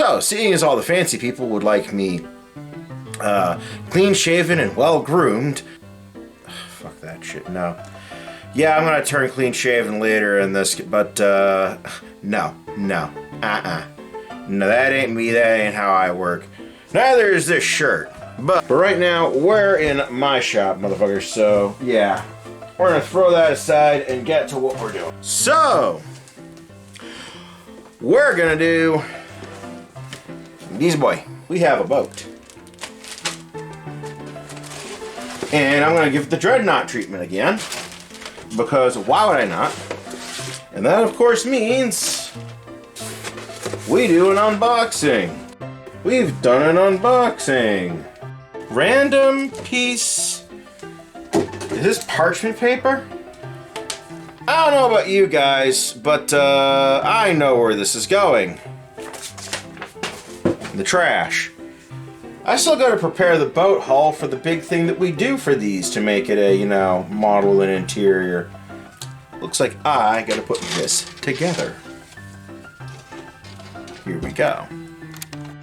So, seeing as all the fancy people would like me clean-shaven and well-groomed... Fuck that shit, no. Yeah, I'm gonna turn clean-shaven later in this, but, no. No, that ain't me, that ain't how I work. Neither is this shirt. But right now, we're in my shop, motherfuckers, so, yeah. We're gonna throw that aside and get to what we're doing. So, we're gonna do... These boy. We have a boat. And I'm gonna give it the dreadnought treatment again. Because why would I not? And that, of course, means... we do an unboxing. We've done an unboxing. Random piece. Is this parchment paper? I don't know about you guys, but I know where this is going. The trash. I still gotta prepare the boat hull for the big thing that we do for these to make it a, you know, model and interior. Looks like I gotta put this together. Here we go.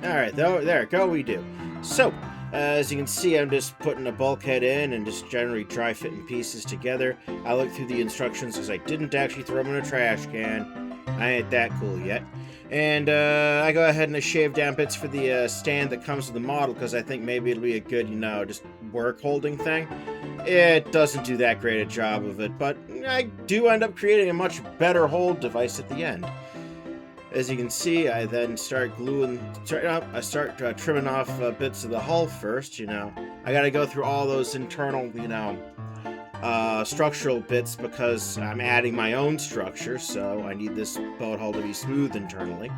Alright, there go we do. So, as you can see, I'm just putting a bulkhead in and just generally dry fitting pieces together. I looked through the instructions because I didn't actually throw them in a trash can. I ain't that cool yet. And I go ahead and I shave down bits for the stand that comes with the model because I think maybe it'll be a good, you know, just work holding thing. It doesn't do that great a job of it, but I do end up creating a much better hold device at the end. As you can see, I then start trimming off bits of the hull first, you know. I gotta go through all those internal, you know, structural bits because I'm adding my own structure, so I need this boat hull to be smooth internally.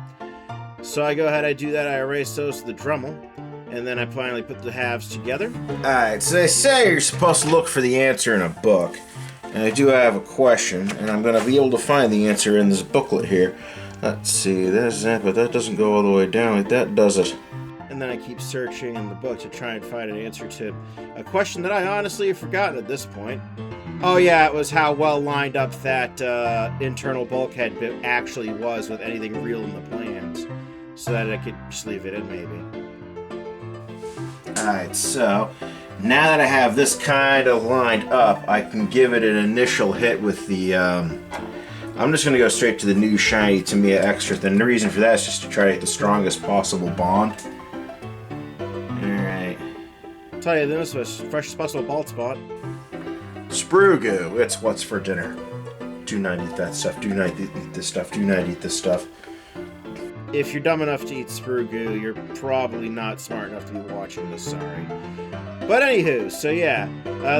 So I go ahead, I do that, I erase those with the Dremel, and then I finally put the halves together. Alright, so they say you're supposed to look for the answer in a book. And I do have a question, and I'm gonna be able to find the answer in this booklet here. Let's see, there's that, but that doesn't go all the way down like that, does it? And then I keep searching in the book to try and find an answer to a question that I honestly have forgotten at this point. Oh yeah, it was how well lined up that internal bulkhead bit actually was with anything real in the plans. So that I could just leave it in, maybe. Alright, so now that I have this kind of lined up, I can give it an initial hit with the... I'm just going to go straight to the new shiny Tamiya Extra. And the reason for that is just to try to get the strongest possible bond. Alright. Tell you this was fresh special bald spot. Sprue goo. It's what's for dinner. Do not eat that stuff. Do not eat this stuff. Do not eat this stuff. If you're dumb enough to eat sprue goo, you're probably not smart enough to be watching this, sorry. But anywho, so yeah,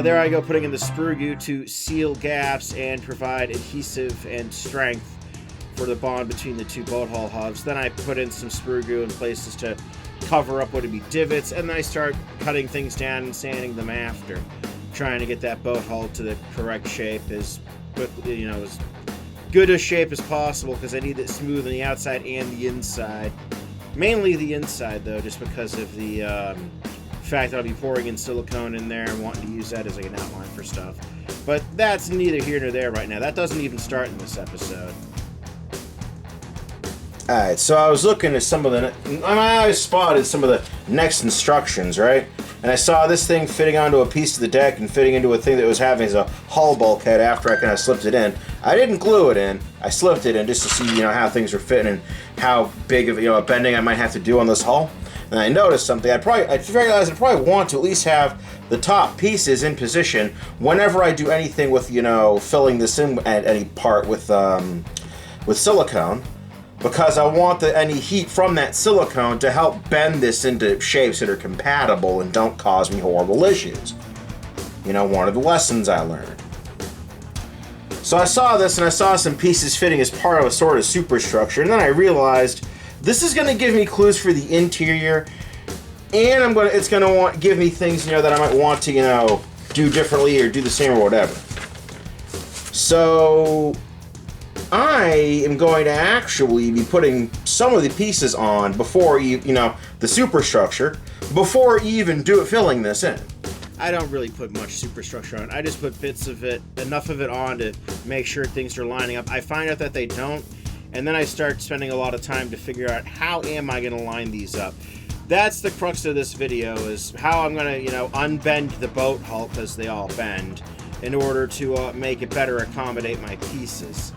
there I go putting in the sprue goo to seal gaps and provide adhesive and strength for the bond between the two boat hull hubs. Then I put in some sprue goo in places to cover up what would be divots, and then I start cutting things down and sanding them after, trying to get that boat hull to the correct shape as quickly, you know, as good a shape as possible because I need it smooth on the outside and the inside. Mainly the inside though, just because of the fact that I'll be pouring in silicone in there and wanting to use that as like an outline for stuff. But that's neither here nor there right now. That doesn't even start in this episode. Alright, so I was looking at some of the... My eyes spotted some of the next instructions, right? And I saw this thing fitting onto a piece of the deck and fitting into a thing that was having as a hull bulkhead after I kind of slipped it in. I didn't glue it in. I slipped it in just to see, you know, how things were fitting and how big of, you know, a bending I might have to do on this hull. And I noticed something. I realized I'd probably want to at least have the top pieces in position whenever I do anything with, you know, filling this in at any part with silicone, because I want any heat from that silicone to help bend this into shapes that are compatible and don't cause me horrible issues. You know, one of the lessons I learned. So I saw this and I saw some pieces fitting as part of a sort of superstructure, and then I realized this is going to give me clues for the interior, and it's going to give me things, you know, that I might want to, you know, do differently or do the same or whatever. So I am going to actually be putting some of the pieces on before you know, the superstructure, before you even filling this in. I don't really put much superstructure on. I just put bits of it, enough of it on to make sure things are lining up. I find out that they don't, And then I start spending a lot of time to figure out how am I going to line these up. That's the crux of this video, is how I'm going to, you know, unbend the boat hull, because they all bend, in order to make it better accommodate my pieces.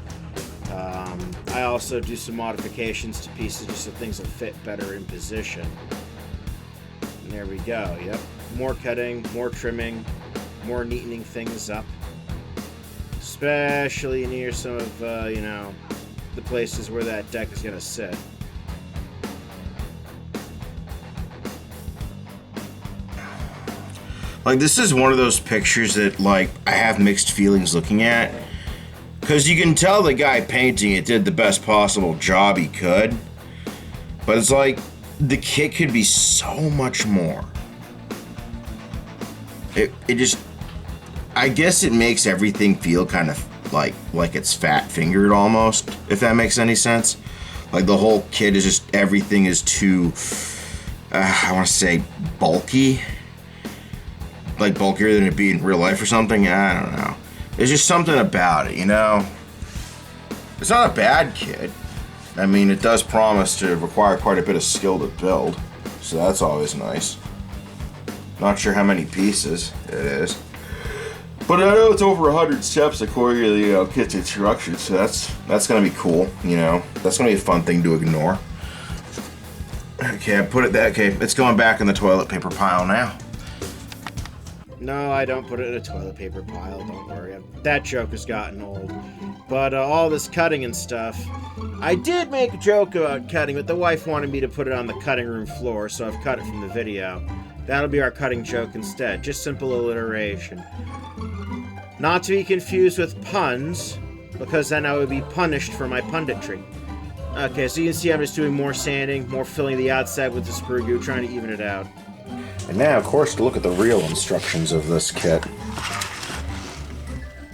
I also do some modifications to pieces just so things will fit better in position. And there we go, yep. More cutting, more trimming, more neatening things up. Especially near some of, you know, the places where that deck is going to sit. Like, this is one of those pictures that, like, I have mixed feelings looking at. Because you can tell the guy painting it did the best possible job he could. But it's like, the kit could be so much more. It just... I guess it makes everything feel kind of like it's fat-fingered almost, if that makes any sense. Like, the whole kit is just... everything is too... I want to say bulky. Like, bulkier than it'd be in real life or something. I don't know. There's just something about it, you know? It's not a bad kit. I mean, it does promise to require quite a bit of skill to build, so that's always nice. Not sure how many pieces it is. But I know it's over 100 steps according to the, you know, kit's instructions, so that's gonna be cool, you know? That's gonna be a fun thing to ignore. Okay, I put it that, okay, it's going back in the toilet paper pile now. No, I don't put it in a toilet paper pile, don't worry. That joke has gotten old. But all this cutting and stuff, I did make a joke about cutting, but the wife wanted me to put it on the cutting room floor, so I've cut it from the video. That'll be our cutting joke instead, just simple alliteration. Not to be confused with puns, because then I would be punished for my punditry. Okay, so you can see I'm just doing more sanding, more filling the outside with the sprue glue, trying to even it out. And now, of course, to look at the real instructions of this kit.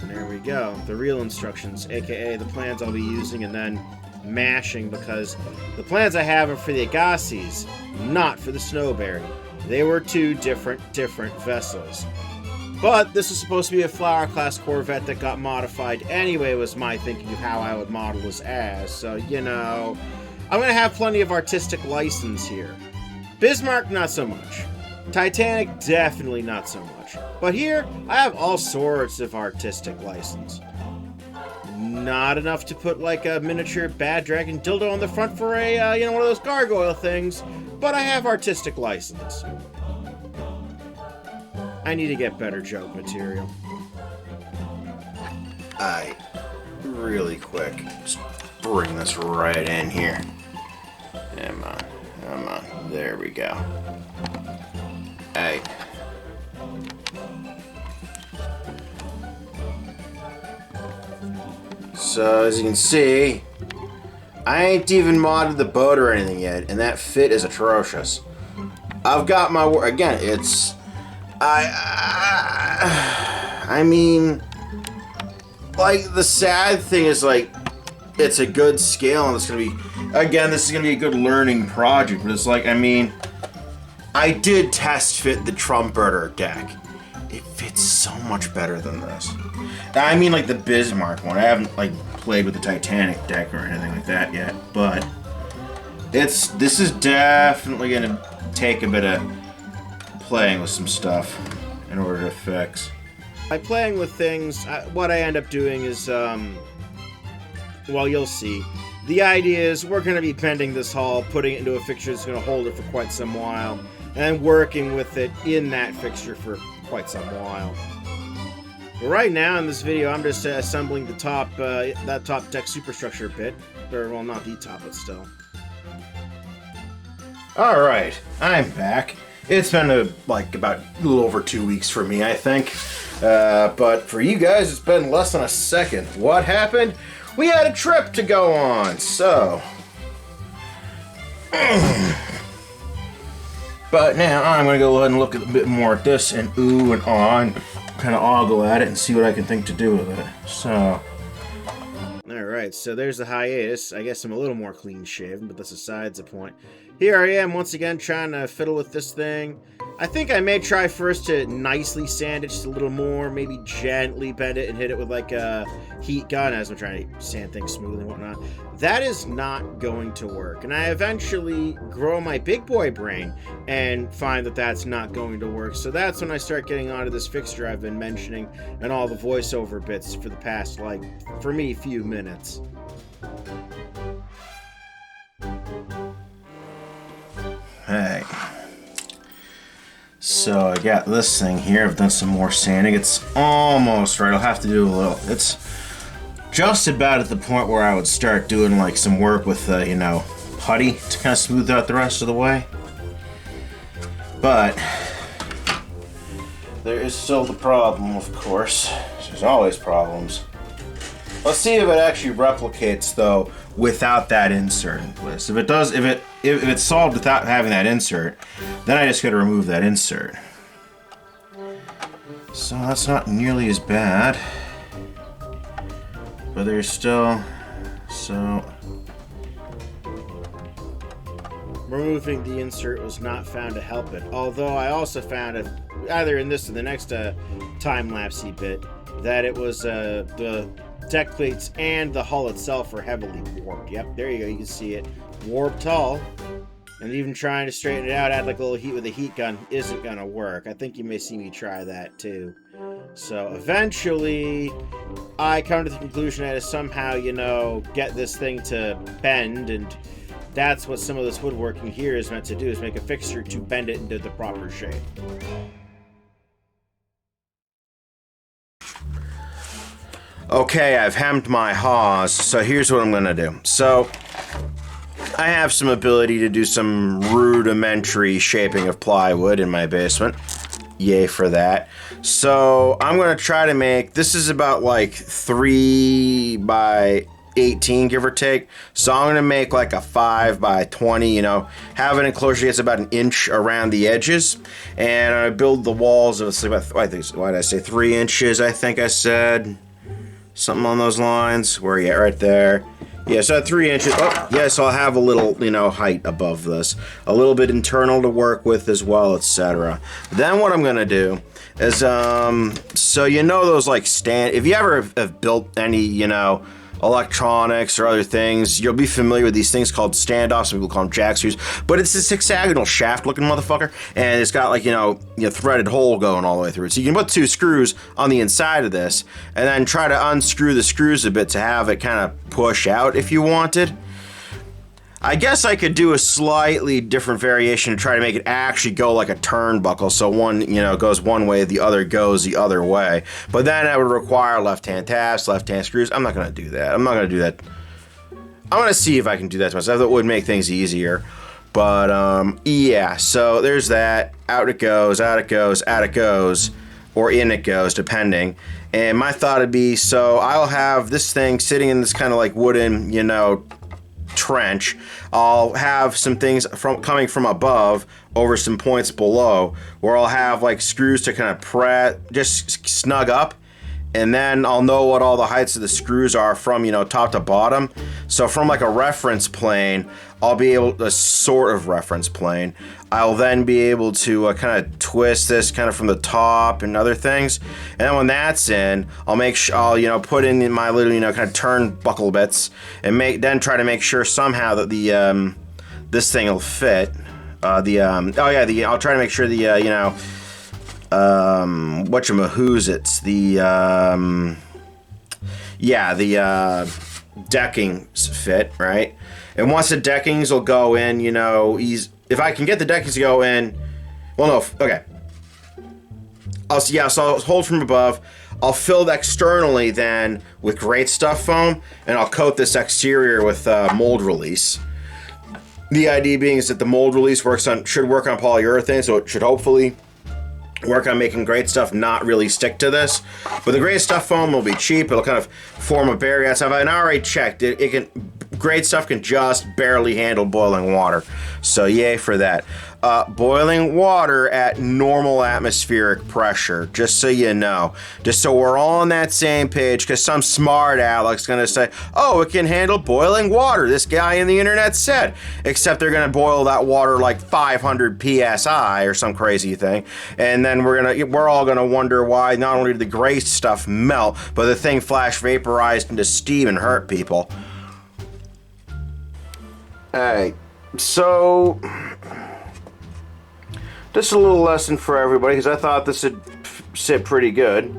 There we go. The real instructions, aka the plans I'll be using and then mashing, because the plans I have are for the Agassiz, not for the Snowberry. They were two different vessels. But this is supposed to be a Flower class Corvette that got modified anyway, was my thinking of how I would model this as. So, you know, I'm going to have plenty of artistic license here. Bismarck, not so much. Titanic, definitely not so much. But here, I have all sorts of artistic license. Not enough to put like a miniature Bad Dragon dildo on the front for a, you know, one of those gargoyle things, but I have artistic license. I need to get better joke material. Really quick, just bring this right in here. Come on, there we go. Hey. So, as you can see, I ain't even modded the boat or anything yet, and that fit is atrocious. I've got my work, again, it's... I mean... Like, the sad thing is, like, it's a good scale, and it's gonna be... Again, this is gonna be a good learning project, but it's like, I mean... I did test fit the Trumpeter deck. It fits so much better than this. I mean, like the Bismarck one. I haven't like played with the Titanic deck or anything like that yet, but this is definitely gonna take a bit of playing with some stuff in order to fix. By playing with things, what I end up doing is, well, you'll see. The idea is we're going to be bending this hull, putting it into a fixture that's going to hold it for quite some while, and working with it in that fixture for quite some while. But right now in this video, I'm just assembling the top, that top deck superstructure bit. Or, well, not the top, but still. Alright, I'm back. It's been like about a little over 2 weeks for me, I think. But for you guys, it's been less than a second. What happened? We had a trip to go on, so... But now I'm going to go ahead and look a bit more at this and ooh and ah and kind of ogle at it and see what I can think to do with it. So... Alright, so there's the hiatus. I guess I'm a little more clean shaven, but that's besides the point. Here I am once again trying to fiddle with this thing. I think I may try first to nicely sand it just a little more, maybe gently bend it and hit it with like a heat gun as I'm trying to sand things smooth and whatnot. That is not going to work. And I eventually grow my big boy brain and find that that's not going to work. So that's when I start getting onto this fixture I've been mentioning and all the voiceover bits for the past, like, for me, few minutes. Hey. So I got this thing here. I've done some more sanding. It's almost right. I'll have to do a little. It's just about at the point where I would start doing like some work with, you know, putty to kind of smooth out the rest of the way. But there is still the problem, of course. There's always problems. Let's see if it actually replicates though without that insert in place. If it does, if it's solved without having that insert, then I just got to remove that insert. So that's not nearly as bad, but there's still removing the insert was not found to help it. Although I also found it either in this or the next time-lapsey bit that it was the deck plates and the hull itself are heavily warped. Yep, there you go. You can see it. Warped hull. And even trying to straighten it out, add like a little heat with a heat gun isn't going to work. I think you may see me try that too. So eventually, I come to the conclusion that I somehow, you know, get this thing to bend, and that's what some of this woodworking here is meant to do, is make a fixture to bend it into the proper shape. Okay, I've hemmed my haws, so here's what I'm going to do. So, I have some ability to do some rudimentary shaping of plywood in my basement. Yay for that. So, I'm going to try to make, this is about like 3 by 18, give or take. So, I'm going to make like a 5 by 20, you know, have an enclosure that's about 1 inch around the edges. And I build the walls of, it's like about, why did I say 3 inches, I think I said. Something on those lines. Where are you at? Right there. Yeah, so at 3 inches. Oh, yes, I'll have a little, you know, height above this. A little bit internal to work with as well, etc. Then what I'm going to do is, so you know those, like, if you ever have built any, you know, electronics or other things, you'll be familiar with these things called standoffs. Some people call them jack screws, but it's this hexagonal shaft looking motherfucker, and it's got like, you know, threaded hole going all the way through it. So you can put 2 screws on the inside of this and then try to unscrew the screws a bit to have it kind of push out if you wanted. I guess I could do a slightly different variation to try to make it actually go like a turnbuckle, so one, you know, goes one way, the other goes the other way. But then that would require left-hand taps, left-hand screws. I'm not going to do that. I'm not going to do that. I'm going to see if I can do that to myself. That would make things easier. But, yeah, so there's that. Out it goes, out it goes, out it goes, or in it goes, depending. And my thought would be, so I'll have this thing sitting in this kind of like wooden, you know, trench. I'll have some things coming from above over some points below, where I'll have like screws to kind of just snug up, and then I'll know what all the heights of the screws are from, you know, top to bottom. So from like a reference plane, I'll be able to, sort of reference plane, I'll then be able to kind of twist this kind of from the top and other things. And then when that's in, I'll you know, put in my little, you know, kind of turnbuckle bits and then try to make sure somehow that the this thing will fit. I'll try to make sure the you know, whatchamahoots, the deckings fit, right? And once the deckings will go in, you know, if I can get the deckings to go in, well, no, okay. So I'll hold from above. I'll fill it externally then with great stuff foam, and I'll coat this exterior with mold release. The idea being is that the mold release should work on polyurethane, so it should hopefully work on making great stuff not really stick to this. But the great stuff foam will be cheap. It'll kind of form a barrier and stuff. And I already checked it. Great stuff can just barely handle boiling water. So yay for that. Boiling water at normal atmospheric pressure, just so you know. Just so we're all on that same page, because some smart Alec's going to say, oh, it can handle boiling water. This guy in the internet said. Except they're going to boil that water like 500 PSI or some crazy thing. And then we're all going to wonder why not only did the gray stuff melt, but the thing flash vaporized into steam and hurt people. Alright, so just a little lesson for everybody, because I thought this would sit pretty good.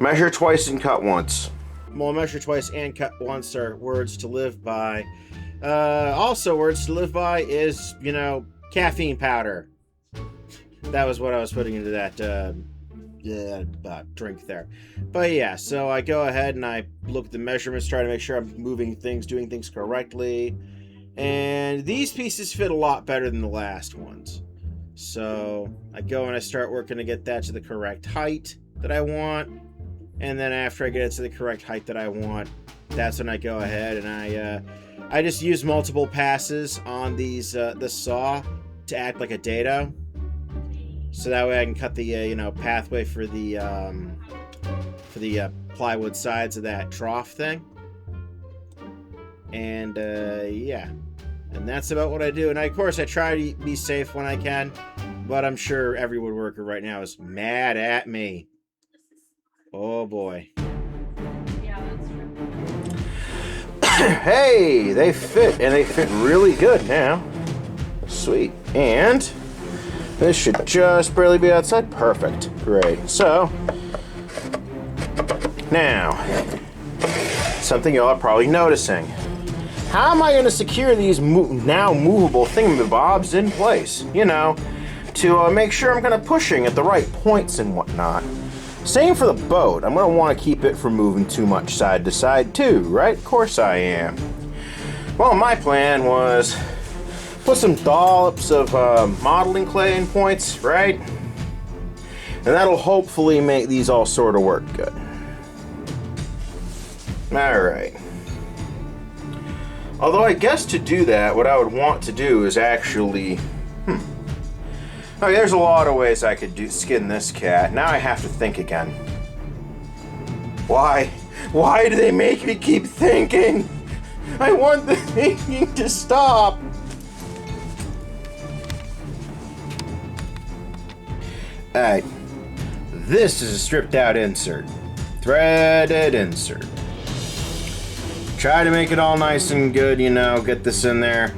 Measure twice and cut once. Well, measure twice and cut once are words to live by. Also, words to live by is, you know, caffeine powder. That was what I was putting into that drink there. But yeah, so I go ahead and I look at the measurements, try to make sure I'm moving things, doing things correctly. And these pieces fit a lot better than the last ones. So I go and I start working to get that to the correct height that I want. And then after I get it to the correct height that I want, that's when I go ahead and I just use multiple passes on these the saw to act like a dado. So that way I can cut the pathway for the plywood sides of that trough thing. And yeah, and that's about what I do. And of course I try to be safe when I can, but I'm sure every woodworker right now is mad at me. Oh boy. Yeah, that's true. Hey, they fit, and they fit really good now. Sweet. And this should just barely be outside. Perfect. Great. So now, something y'all are probably noticing. How am I going to secure these now movable thingamabobs in place? You know, to make sure I'm kind of pushing at the right points and whatnot. Same for the boat. I'm going to want to keep it from moving too much side to side too, right? Of course I am. Well, my plan was put some dollops of modeling clay in points, right? And that'll hopefully make these all sort of work good. All right. Although I guess to do that, what I would want to do is actually... Okay, there's a lot of ways I could skin this cat. Now I have to think again. Why? Why do they make me keep thinking? I want the thinking to stop. Alright. This is a stripped out insert. Threaded insert. Try to make it all nice and good, you know, get this in there.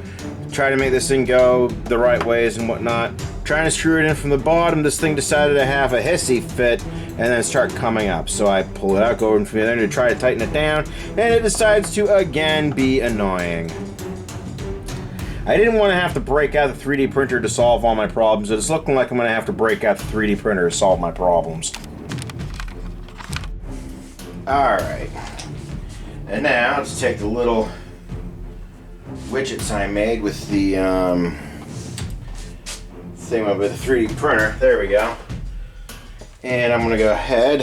Try to make this thing go the right ways and whatnot. Trying to screw it in from the bottom, this thing decided to have a hissy fit and then start coming up. So I pull it out, go in from there to try to tighten it down, and it decides to again be annoying. I didn't want to have to break out the 3D printer to solve all my problems. It's looking like I'm going to have to break out the 3D printer to solve my problems. Alright. And now, let's take the little widgets I made with the thing with the 3D printer. There we go. And I'm going to go ahead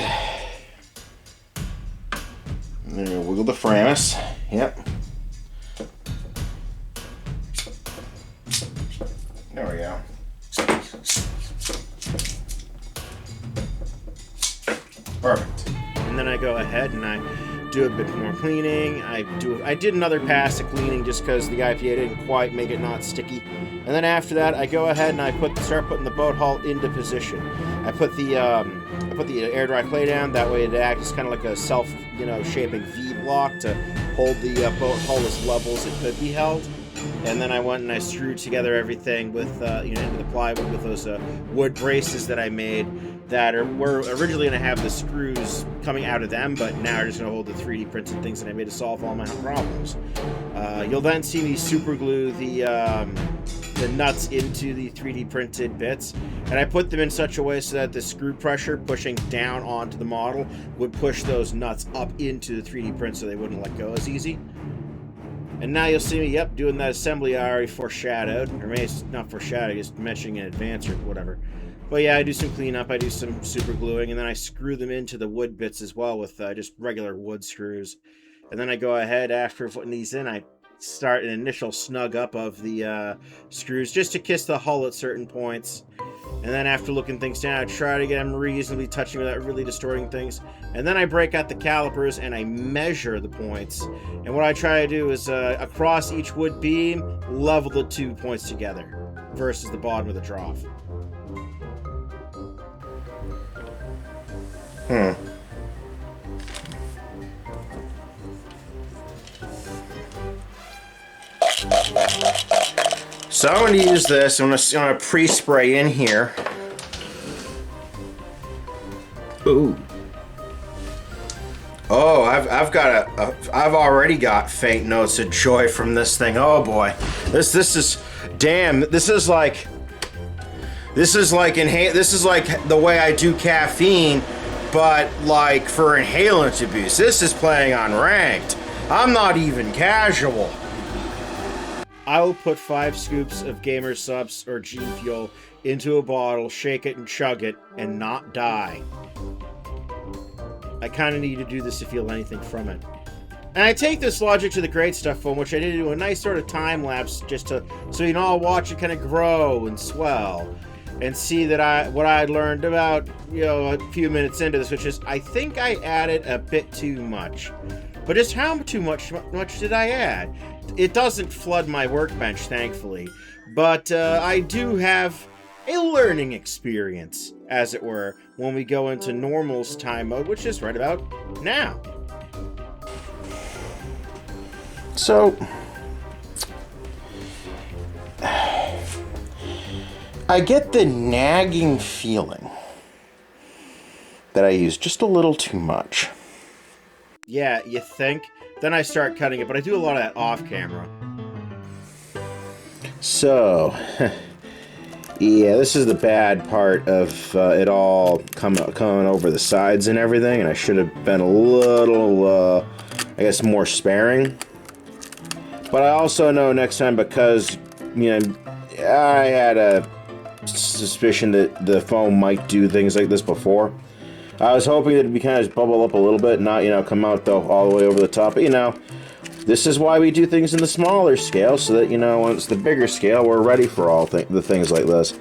and then wiggle the framus. Yep. There we go. Perfect. And then I go ahead and I do a bit more cleaning. I did another pass of cleaning just because the IPA didn't quite make it not sticky. And then after that, I go ahead and I start putting the boat hull into position. I put the air dry clay down. That way it acts kind of like a shaping V block to hold the boat hull as level as it could be held. And then I went and I screwed together everything with into the plywood with those wood braces that I made that were originally going to have the screws coming out of them, but now are just going to hold the 3D printed things that I made to solve all my problems. You'll then see me super glue the nuts into the 3D printed bits, and I put them in such a way so that the screw pressure pushing down onto the model would push those nuts up into the 3D print so they wouldn't let go as easy. And now you'll see me, yep, doing that assembly I already foreshadowed. Or maybe it's not foreshadowed, just mentioning in advance or whatever. But yeah, I do some cleanup, I do some super gluing, and then I screw them into the wood bits as well with just regular wood screws. And then I go ahead, after putting these in, I start an initial snug up of the screws just to kiss the hull at certain points. And then after looking things down, I try to get them reasonably touching without really distorting things. And then I break out the calipers and I measure the points. And what I try to do is across each wood beam, level the 2 points together versus the bottom of the trough. So I'm going to use this. I'm going to pre-spray in here. Ooh. Oh, I've already got faint notes of joy from this thing. Oh boy, this is damn. This is like the way I do caffeine, but like for inhalant abuse. This is playing on ranked. I'm not even casual. I will put 5 scoops of Gamer Subs or G Fuel into a bottle, shake it and chug it, and not die. I kind of need to do this to feel anything from it. And I take this logic to the great stuff foam, which I did do a nice sort of time lapse just so you can all watch it kind of grow and swell and see that what I learned about, a few minutes into this, which is I think I added a bit too much. But just how much did I add? It doesn't flood my workbench, thankfully, but I do have a learning experience, as it were, when we go into normals time mode, which is right about now. So, I get the nagging feeling that I use just a little too much. Yeah, you think? Then I start cutting it, but I do a lot of that off camera. So, yeah, this is the bad part of it all coming over the sides and everything, and I should have been a little, I guess, more sparing. But I also know next time, because, I had a suspicion that the foam might do things like this before. I was hoping that it'd be kind of just bubble up a little bit, not, come out though all the way over the top. But, this is why we do things in the smaller scale, so that, once the bigger scale, we're ready for all the things like this.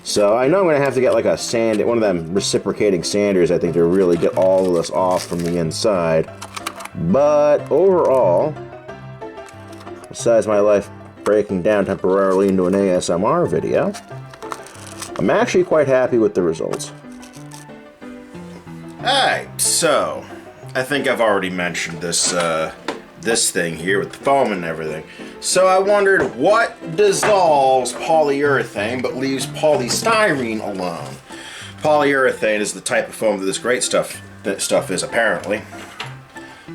So I know I'm going to have to get like one of them reciprocating sanders, I think, to really get all of this off from the inside. But overall, besides my life breaking down temporarily into an ASMR video, I'm actually quite happy with the results. Alright, so I think I've already mentioned this this thing here with the foam and everything. So I wondered what dissolves polyurethane but leaves polystyrene alone. Polyurethane is the type of foam that this great stuff is, apparently.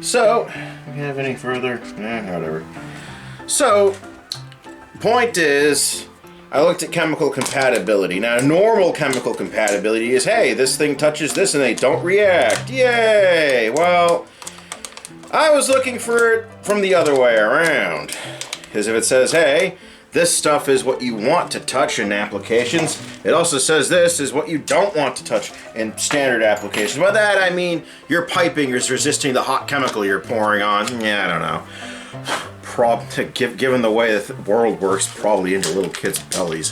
So, do we have any further? Whatever. So, point is, I looked at chemical compatibility. Now, normal chemical compatibility is, hey, this thing touches this and they don't react. Yay! Well, I was looking for it from the other way around. Because if it says, hey, this stuff is what you want to touch in applications, it also says this is what you don't want to touch in standard applications. By that, I mean your piping is resisting the hot chemical you're pouring on. Yeah, I don't know. Given the way the world works, probably into little kids' bellies.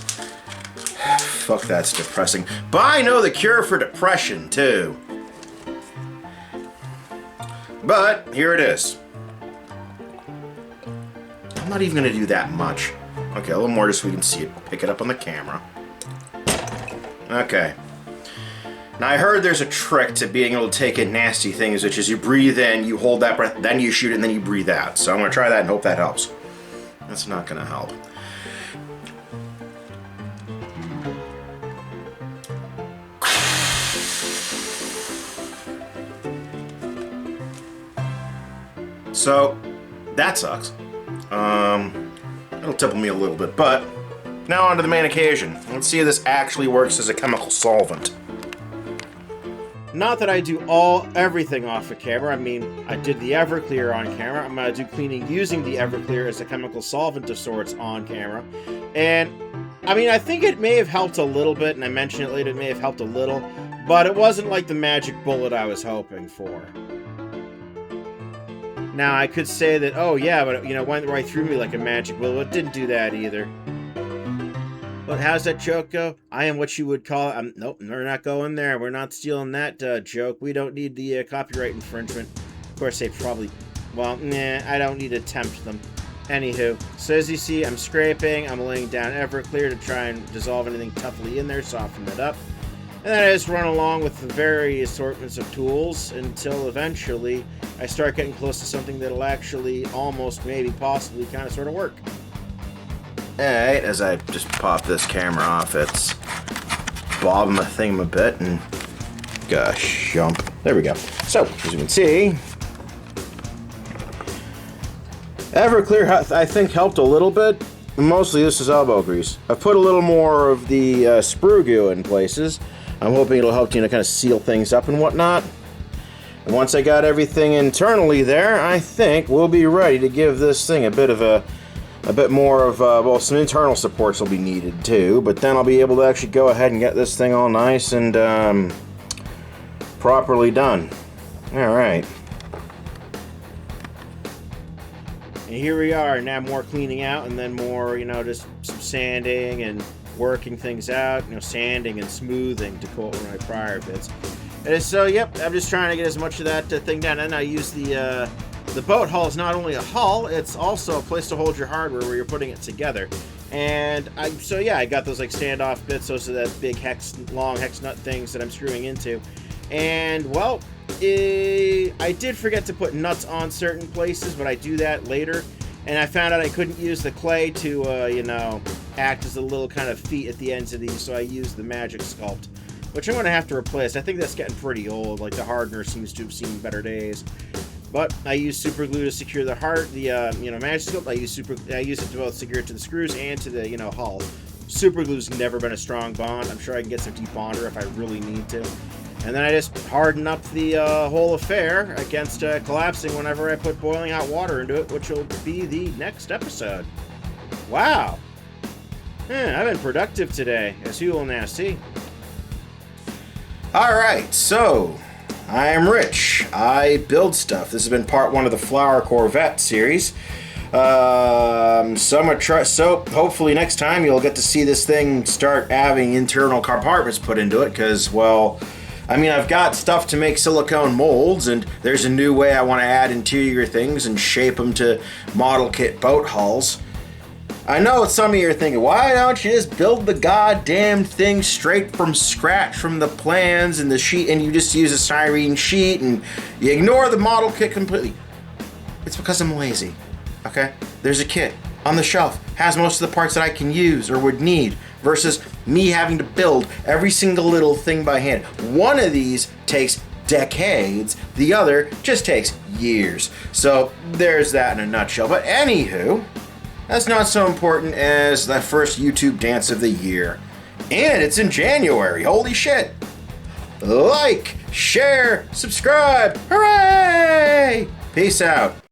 Fuck, that's depressing. But I know the cure for depression, too. But, here it is. I'm not even going to do that much. Okay, a little more just so we can see it. Pick it up on the camera. Okay. Now, I heard there's a trick to being able to take in nasty things, which is you breathe in, you hold that breath, then you shoot it, and then you breathe out. So I'm going to try that and hope that helps. That's not going to help. So, that sucks. It'll tipple me a little bit, but now on to the main occasion. Let's see if this actually works as a chemical solvent. Not that I do everything off of camera. I mean, I did the Everclear on camera. I'm going to do cleaning using the Everclear as a chemical solvent of sorts on camera. And, I mean, I think it may have helped a little bit, and I mentioned it later, it may have helped a little, but it wasn't like the magic bullet I was hoping for. Now, I could say that, oh yeah, but, you know, it went right through me like a magic bullet. It didn't do that either. But how's that joke go? I am what you would call... nope, we're not going there. We're not stealing that joke. We don't need the copyright infringement. Of course, they probably... Well, nah, I don't need to tempt them. Anywho, so as you see, I'm scraping. I'm laying down Everclear to try and dissolve anything toughly in there, soften it up. And then I just run along with the various assortments of tools until eventually I start getting close to something that'll actually almost, maybe, possibly kind of sort of work. Alright, as I just pop this camera off, it's bobbing my thing a bit and gosh, jump. There we go. So, as you can see, Everclear, I think, helped a little bit. Mostly this is elbow grease. I've put a little more of the sprue goo in places. I'm hoping it'll help, you know, kind of seal things up and whatnot. And once I got everything internally there, I think we'll be ready to give this thing a bit more of, well, some internal supports will be needed too, but then I'll be able to actually go ahead and get this thing all nice and properly done. Alright. And here we are, now more cleaning out and then more, you know, just some sanding and working things out, you know, sanding and smoothing, to quote one of my prior bits. And so, yep, I'm just trying to get as much of that thing done, and I use the boat hull is not only a hull, it's also a place to hold your hardware where you're putting it together. And I got those like standoff bits, those are that big long hex nut things that I'm screwing into. And well, I did forget to put nuts on certain places, but I do that later. And I found out I couldn't use the clay to, you know, act as a little kind of feet at the ends of these, so I used the Magic Sculpt, which I'm going to have to replace. I think that's getting pretty old, like the hardener seems to have seen better days. But I use super glue to secure the Magic Sculpt. I use it to both secure it to the screws and to the, you know, hull. Super glue's never been a strong bond. I'm sure I can get some debonder if I really need to. And then I just harden up the whole affair against collapsing whenever I put boiling hot water into it, which will be the next episode. Wow. I've been productive today, as you will now see. Alright, so I am Rich. I build stuff. This has been part 1 of the Flower Corvette series. So hopefully next time you'll get to see this thing start having internal compartments put into it, because, well, I mean, I've got stuff to make silicone molds, and there's a new way I want to add interior things and shape them to model kit boat hulls. I know some of you are thinking, why don't you just build the goddamn thing straight from scratch from the plans and the sheet, and you just use a styrene sheet and you ignore the model kit completely? It's because I'm lazy, okay? There's a kit on the shelf, has most of the parts that I can use or would need, versus me having to build every single little thing by hand. One of these takes decades, the other just takes years. So there's that in a nutshell. But anywho, that's not so important as the first YouTube dance of the year. And it's in January, holy shit! Like, share, subscribe, hooray! Peace out.